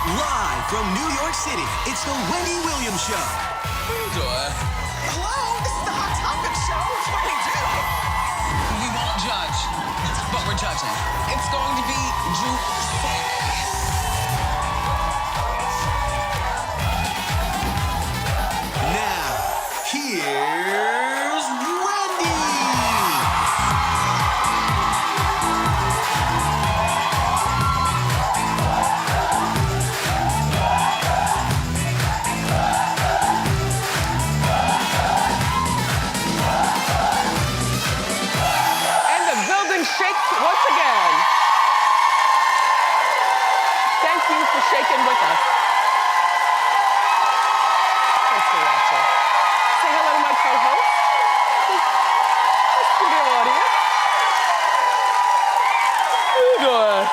Live from New York City, it's the Wendy Williams Show. What are you doing? Hello, this is the Hot Topic Show. What do we do? We won't judge, but we're judging. It's going to be juicy. Now, here's Wendy. And the building shakes once again. Thank you for shaking with us. Thanks for watching. Say hello to my co-host, the studio audience. How you doing?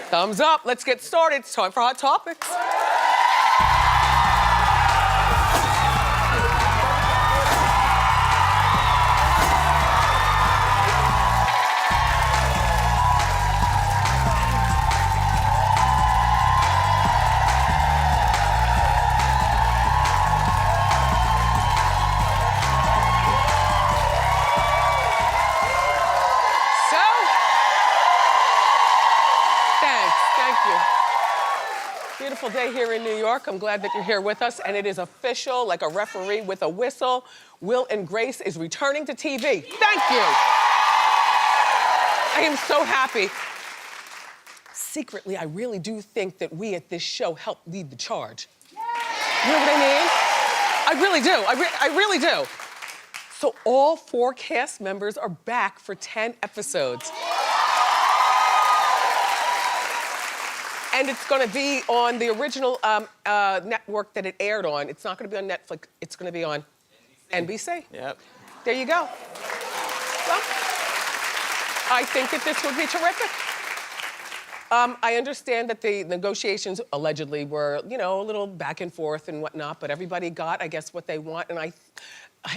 Thumbs up. Let's get started. It's time for Hot Topics. So, thanks, thank you. Beautiful day here in New York. I'm glad that you're here with us, and it is official, like a referee with a whistle. Will and Grace is returning to TV. Thank you. I am so happy. Secretly, I really do think that we at this show help lead the charge. You know what I mean? I really do. I really do. So all 4 cast members are back for 10 episodes. And it's gonna be on the original network that it aired on. It's not gonna be on Netflix, it's gonna be on NBC. Yep. There you go. Well, I think that this would be terrific. I understand that the negotiations allegedly were, you know, a little back and forth and whatnot, but everybody got, I guess, what they want, and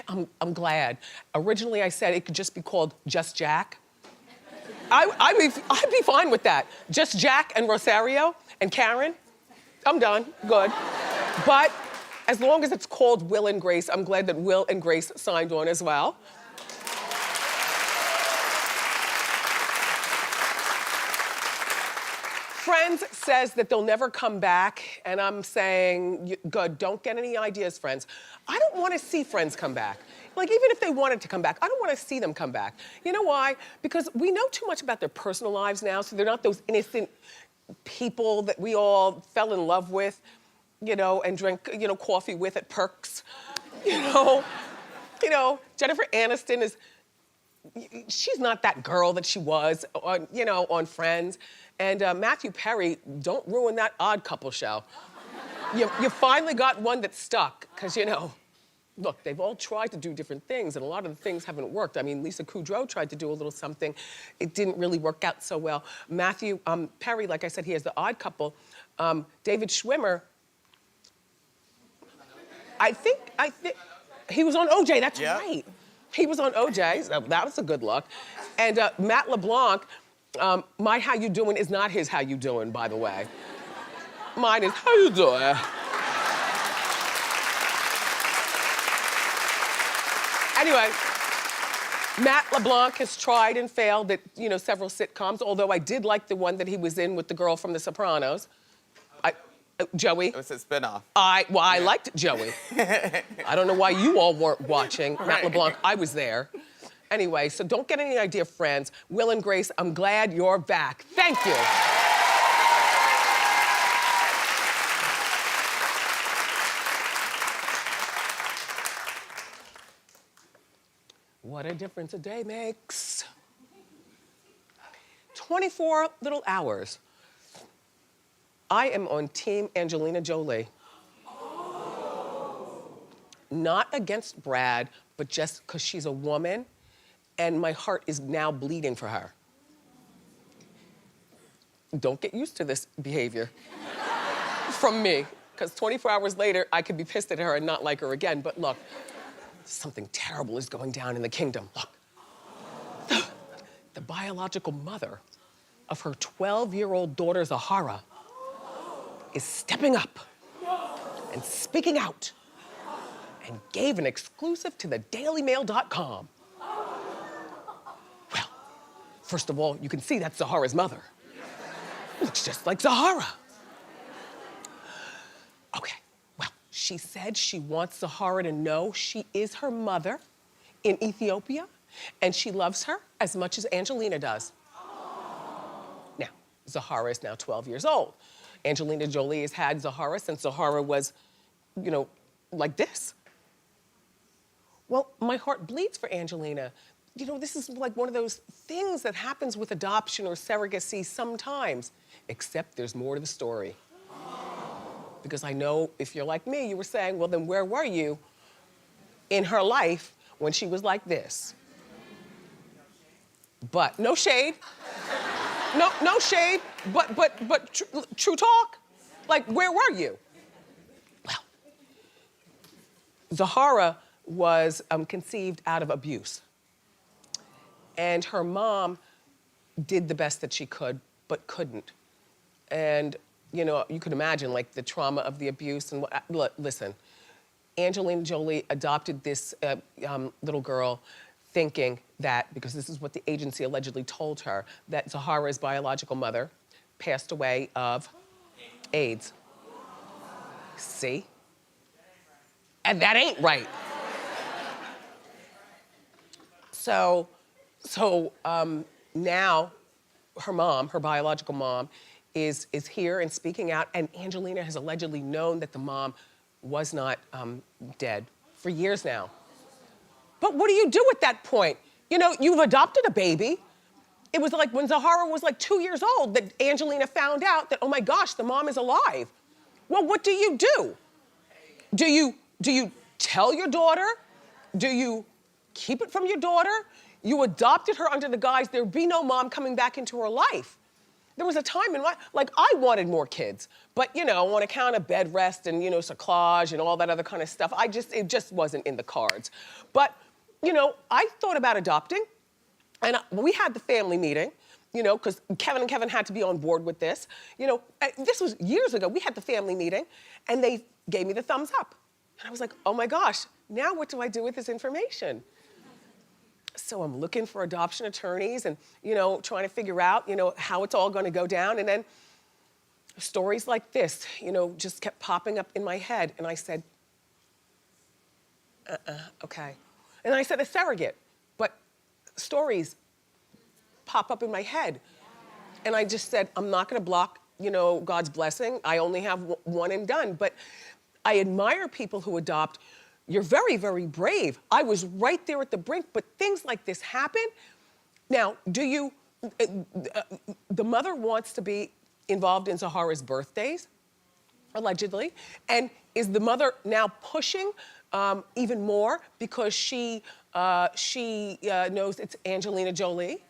I'm glad. Originally, I said it could just be called Just Jack. I'd be fine with that. Just Jack and Rosario and Karen. I'm done. Good. But as long as it's called Will and Grace, I'm glad that Will and Grace signed on as well. Friends says that they'll never come back, and I'm saying, good, don't get any ideas, Friends. I don't want to see Friends come back. Like, even if they wanted to come back, I don't want to see them come back. You know why? Because we know too much about their personal lives now, so they're not those innocent people that we all fell in love with, you know, and drank, you know, coffee with at Perks. You know, Jennifer Aniston is, she's not that girl that she was on, you know, on Friends. And Matthew Perry, don't ruin that Odd Couple show. You finally got one that stuck, because, you know, look, they've all tried to do different things, and a lot of the things haven't worked. I mean, Lisa Kudrow tried to do a little something. It didn't really work out so well. Matthew Perry, like I said, he has the Odd Couple. David Schwimmer, I think, he was on OJ, that's right. He was on OJ, so that was a good look. And Matt LeBlanc, my How You Doing is not his How You Doing, by the way. Mine is, how you doing? Anyway, Matt LeBlanc has tried and failed at, you know, several sitcoms, although I did like the one that he was in with the girl from The Sopranos. Joey. It was a spinoff. I liked Joey. I don't know why you all weren't watching Matt LeBlanc. I was there. Anyway, so don't get any idea, Friends. Will and Grace, I'm glad you're back. Thank you. What a difference a day makes. 24 little hours. I am on Team Angelina Jolie. Not against Brad, but just because she's a woman, and my heart is now bleeding for her. Don't get used to this behavior from me, because 24 hours later, I could be pissed at her and not like her again. But look, something terrible is going down in the kingdom. Look, the biological mother of her 12-year-old daughter, Zahara, is stepping up and speaking out and gave an exclusive to the dailymail.com. Well, first of all, you can see that's Zahara's mother. Looks just like Zahara. Okay, well, she said she wants Zahara to know she is her mother in Ethiopia, and she loves her as much as Angelina does. Now, Zahara is now 12 years old. Angelina Jolie has had Zahara since Zahara was, you know, like this. Well, my heart bleeds for Angelina. You know, this is like one of those things that happens with adoption or surrogacy sometimes, except there's more to the story. Because I know if you're like me, you were saying, well, then where were you in her life when she was like this? But no shade. No shade, but true talk. Like, where were you? Well, Zahara was conceived out of abuse. And her mom did the best that she could, but couldn't. And, you know, you could imagine, like, the trauma of the abuse. And look, listen, Angelina Jolie adopted this little girl thinking that, because this is what the agency allegedly told her, that Zahara's biological mother passed away of AIDS. See? And that ain't right. So now her mom, her biological mom, is here and speaking out, and Angelina has allegedly known that the mom was not dead for years now. But what do you do at that point? You know, you've adopted a baby. It was like when Zahara was like 2 years old that Angelina found out that, oh my gosh, the mom is alive. Well, what do you do? Do you tell your daughter? Do you keep it from your daughter? You adopted her under the guise there'd be no mom coming back into her life. There was a time in my, like, I wanted more kids, but, you know, on account of bed rest and, you know, cerclage and all that other kind of stuff, it just wasn't in the cards. But, you know, I thought about adopting, and we had the family meeting, you know, because Kevin had to be on board with this. You know, this was years ago. We had the family meeting, and they gave me the thumbs up. And I was like, oh my gosh, now what do I do with this information? So I'm looking for adoption attorneys and, you know, trying to figure out, you know, how it's all going to go down. And then stories like this, you know, just kept popping up in my head. And I said, okay. And I said a surrogate, but stories pop up in my head. And I just said, I'm not going to block, you know, God's blessing. I only have one and done. But I admire people who adopt. You're very, very brave. I was right there at the brink, but things like this happen. Now, the mother wants to be involved in Zahara's birthdays, allegedly, and is the mother now pushing even more because she knows it's Angelina Jolie?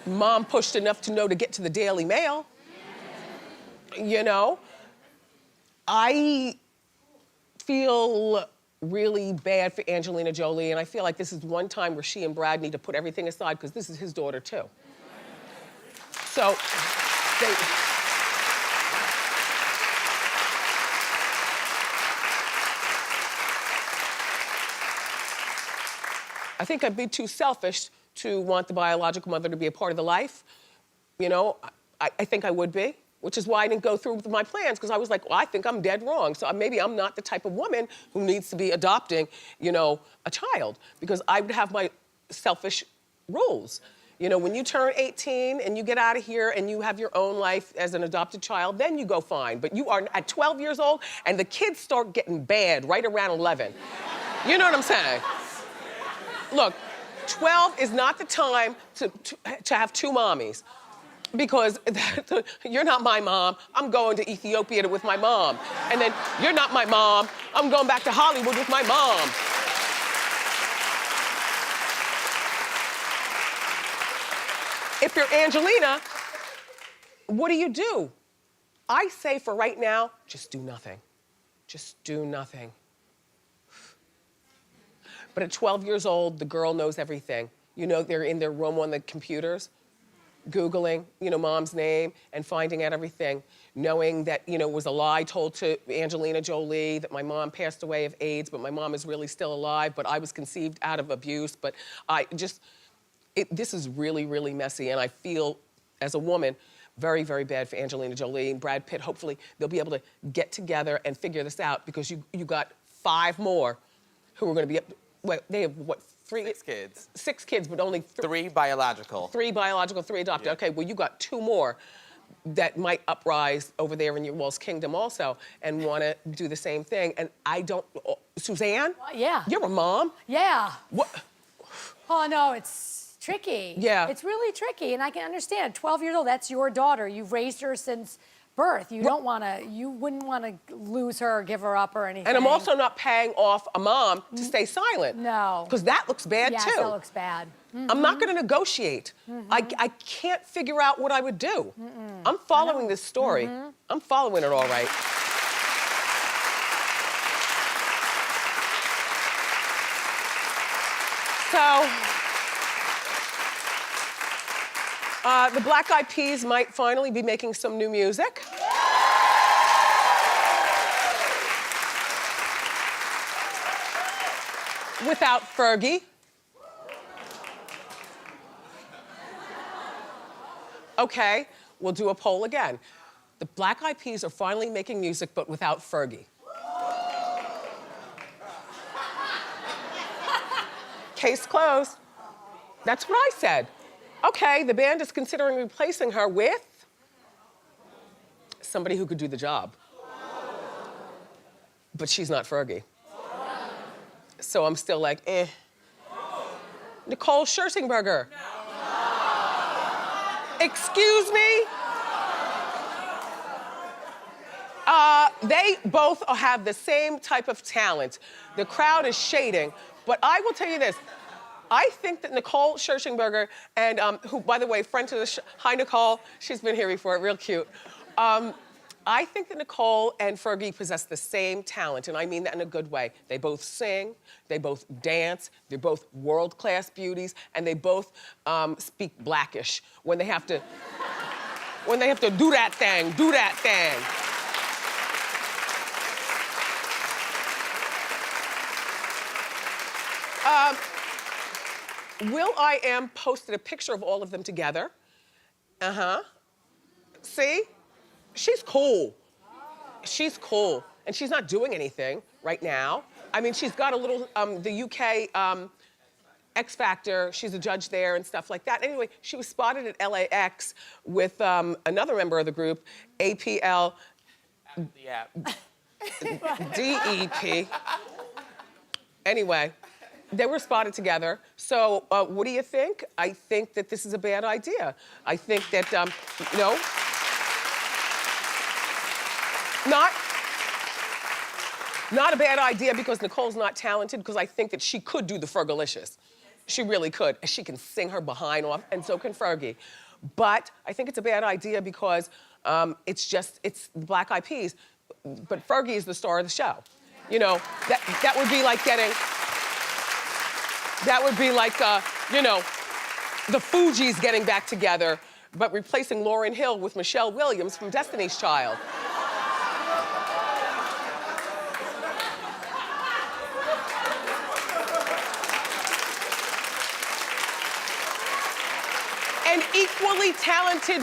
Mom pushed enough to know to get to the Daily Mail. You know, I feel really bad for Angelina Jolie, and I feel like this is one time where she and Brad need to put everything aside because this is his daughter too. So, I think I'd be too selfish to want the biological mother to be a part of the life. You know, I think I would be, which is why I didn't go through with my plans, because I was like, well, I think I'm dead wrong. So maybe I'm not the type of woman who needs to be adopting, you know, a child, because I would have my selfish rules. You know, when you turn 18 and you get out of here and you have your own life as an adopted child, then you go fine. But you are at 12 years old and the kids start getting bad right around 11. You know what I'm saying? Look, 12 is not the time to have two mommies. Because you're not my mom, I'm going to Ethiopia with my mom. And then you're not my mom, I'm going back to Hollywood with my mom. If you're Angelina, what do? I say for right now, just do nothing. Just do nothing. But at 12 years old, the girl knows everything. You know, they're in their room on the computers. Googling, mom's name and finding out everything, knowing that, it was a lie told to Angelina Jolie that my mom passed away of AIDS, but my mom is really still alive, but I was conceived out of abuse. But this is really, really messy, and I feel, as a woman, very, very bad for Angelina Jolie and Brad Pitt. Hopefully, they'll be able to get together and figure this out, because you got 5 more who are gonna be they have, what, 6 kids. 6 kids, but only 3 biological. 3 biological, 3 adopted. Yeah. Okay, well, you got 2 more that might uprise over there in your Wall's Kingdom also and wanna do the same thing. And I don't, Suzanne? Yeah. You're a mom? Yeah. What? Oh, no, it's tricky. Yeah. It's really tricky, and I can understand. 12 years old, that's your daughter. You've raised her since birth. You wouldn't want to lose her or give her up or anything. And I'm also not paying off a mom to stay silent. No. Because that looks bad yes, too. that looks bad. I'm not gonna negotiate. I can't figure out what I would do. I'm following this story. I'm following it all right. So, the Black Eyed Peas might finally be making some new music. Without Fergie. Okay, we'll do a poll again. The Black Eyed Peas are finally making music, but without Fergie. Case closed. That's what I said. Okay, the band is considering replacing her with somebody who could do the job. But she's not Fergie. So I'm still like, eh. Nicole Scherzinger. Excuse me? They both have the same type of talent. The crowd is shading, but I will tell you this. I think that Nicole Scherzinger, and who, by the way, friend to the show, hi Nicole, she's been here before, real cute. I think that Nicole and Fergie possess the same talent, and I mean that in a good way. They both sing, they both dance, they're both world-class beauties, and they both speak Blackish when they have to, do that thing, do that thing. will.i.am posted a picture of all of them together. See? She's cool. She's cool. And she's not doing anything right now. I mean, she's got a little, the UK X Factor, she's a judge there and stuff like that. Anyway, she was spotted at LAX with another member of the group, APL DEP. Anyway, they were spotted together. So what do you think? I think that this is a bad idea. I think that, no. Not a bad idea because Nicole's not talented, because I think that she could do the Fergalicious. She really could. And she can sing her behind off, and so can Fergie. But I think it's a bad idea because it's the Black Eyed Peas. But Fergie is the star of the show. You know, that would be like getting, the Fugees getting back together, but replacing Lauryn Hill with Michelle Williams from Destiny's Child. An equally talented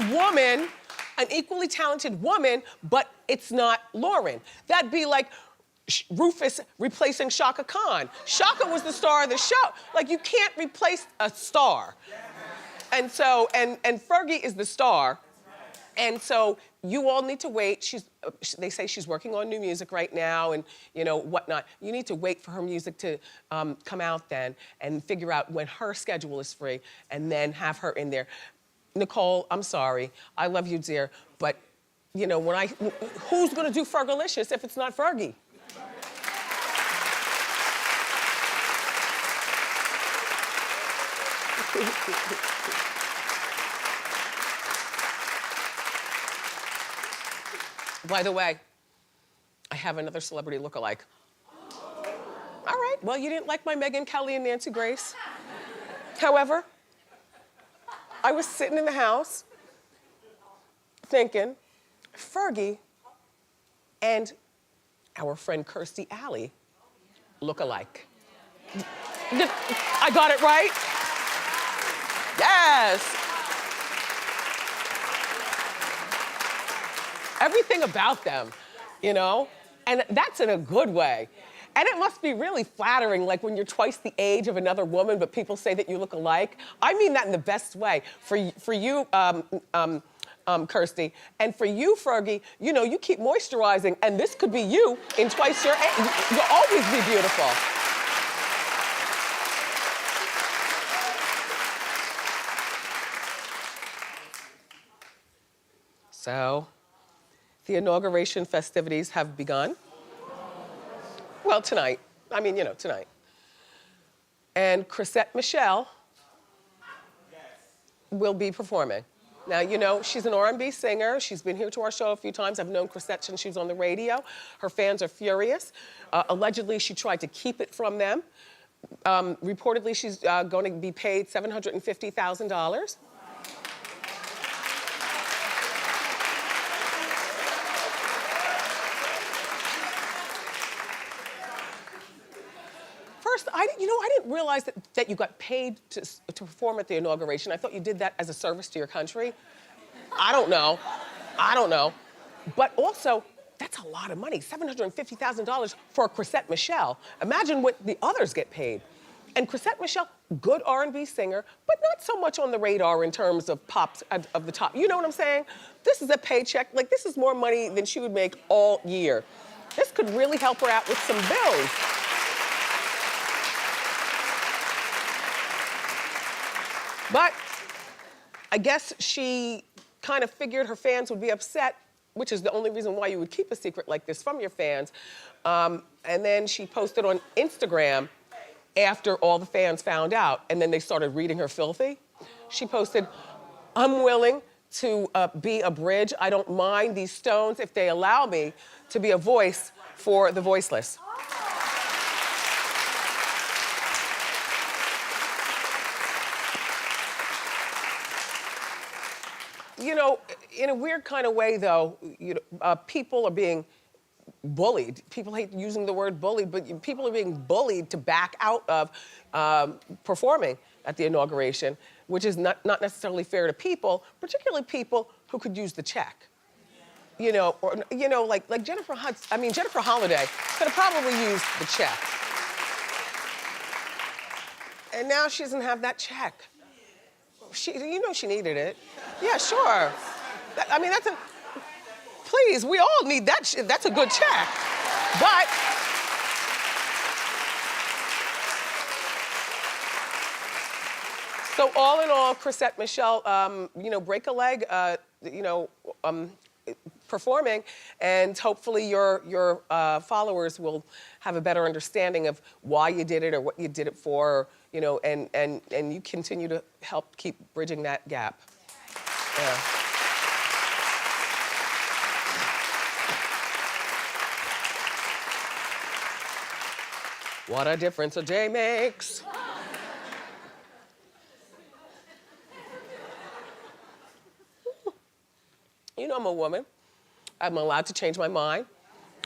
woman, but it's not Lauryn. That'd be like Rufus replacing Shaka Khan. Shaka was the star of the show. Like, you can't replace a star. And so, and Fergie is the star. And so you all need to wait. They say she's working on new music right now and, whatnot. You need to wait for her music to come out then and figure out when her schedule is free and then have her in there. Nicole, I'm sorry. I love you, dear. But, who's gonna do Fergalicious if it's not Fergie? By the way, I have another celebrity lookalike. All right, well, you didn't like my Megyn Kelly and Nancy Grace. However, I was sitting in the house thinking, Fergie and our friend Kirstie Alley look alike. I got it right? Yes. Everything about them, you know? And that's in a good way. And it must be really flattering, like when you're twice the age of another woman, but people say that you look alike. I mean that in the best way. For you, Kirstie, and for you, Fergie, you know, you keep moisturizing, and this could be you in twice your age. You'll always be beautiful. So, the inauguration festivities have begun. Well, tonight. I mean, you know, tonight. And Chrisette Michele will be performing. Now, you know, she's an R&B singer. She's been here to our show a few times. I've known Chrisette since she was on the radio. Her fans are furious. Allegedly, she tried to keep it from them. Reportedly, she's going to be paid $750,000. First, I didn't realize that you got paid to perform at the inauguration. I thought you did that as a service to your country. I don't know. But also, that's a lot of money, $750,000 for Chrisette Michele. Imagine what the others get paid. And Chrisette Michele, good R&B singer, but not so much on the radar in terms of pops of the top. You know what I'm saying? This is a paycheck. Like, this is more money than she would make all year. This could really help her out with some bills. But I guess she kind of figured her fans would be upset, which is the only reason why you would keep a secret like this from your fans. And then she posted on Instagram after all the fans found out, and then they started reading her filthy. She posted, "I'm willing to be a bridge. I don't mind these stones if they allow me to be a voice for the voiceless." You know, in a weird kind of way, though, people are being bullied. People hate using the word bully, but people are being bullied to back out of performing at the inauguration, which is not necessarily fair to people, particularly people who could use the check. You know, or like Jennifer Holiday could have probably used the check. And now she doesn't have that check. You know she needed it. Yeah, sure. Please, we all need that. That's a good check. But so all in all, Chrisette Michele, break a leg, performing, and hopefully your followers will have a better understanding of why you did it or what you did it for, and you continue to help keep bridging that gap. Yeah. What a difference a day makes. You know I'm a woman. I'm allowed to change my mind.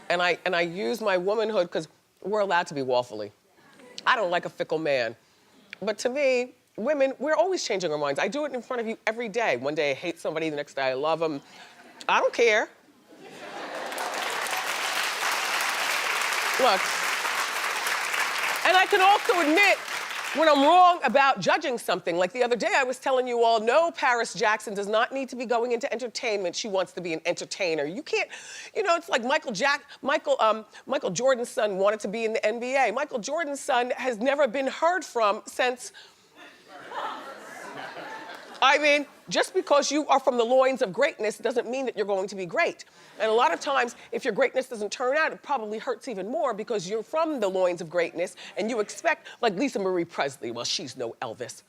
And I use my womanhood because we're allowed to be woefully. I don't like a fickle man. But to me, women, we're always changing our minds. I do it in front of you every day. One day I hate somebody, the next day I love them. I don't care. Look. And I can also admit when I'm wrong about judging something. Like the other day I was telling you all, no, Paris Jackson does not need to be going into entertainment. She wants to be an entertainer. You can't, it's like Michael Jordan's son wanted to be in the NBA. Michael Jordan's son has never been heard from since, just because you are from the loins of greatness doesn't mean that you're going to be great. And a lot of times, if your greatness doesn't turn out, it probably hurts even more because you're from the loins of greatness and you expect, like Lisa Marie Presley, well, she's no Elvis.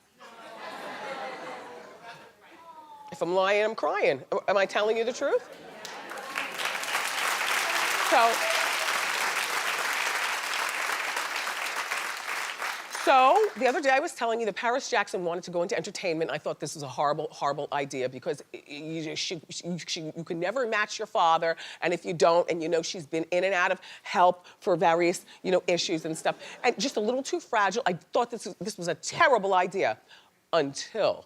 If I'm lying, I'm crying. Am I telling you the truth? So the other day I was telling you that Paris Jackson wanted to go into entertainment. I thought this was a horrible, horrible idea because you can never match your father, and if you don't, and you know she's been in and out of help for various, you know, issues and stuff, and just a little too fragile. I thought this was a terrible idea until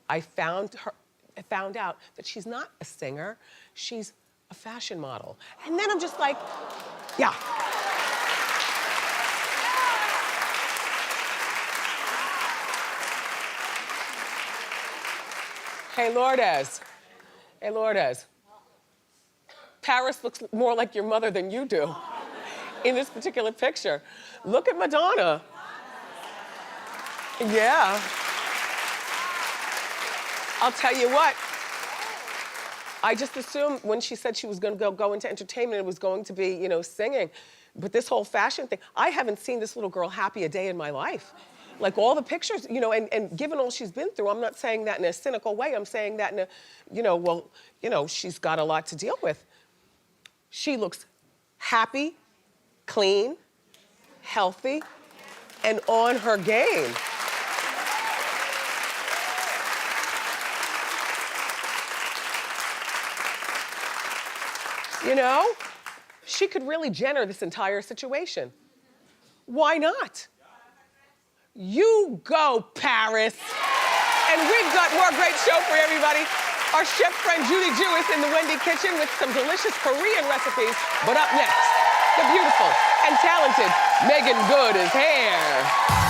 I found out that she's not a singer, she's a fashion model. And then I'm just like, yeah. Hey, Lourdes. Hey, Lourdes. Paris looks more like your mother than you do in this particular picture. Look at Madonna. Yeah. I'll tell you what. I just assumed when she said she was going to go into entertainment, it was going to be, you know, singing. But this whole fashion thing, I haven't seen this little girl happy a day in my life. Like all the pictures, you know, and given all she's been through, I'm not saying that in a cynical way. I'm saying that in a, you know, well, you know, she's got a lot to deal with. She looks happy, clean, healthy, and on her game. You know, she could really Jenner this entire situation. Why not? You go, Paris. And we've got more great show for everybody. Our chef friend Judy Jew is in the Wendy kitchen with some delicious Korean recipes. But up next, the beautiful and talented Megan Good is here.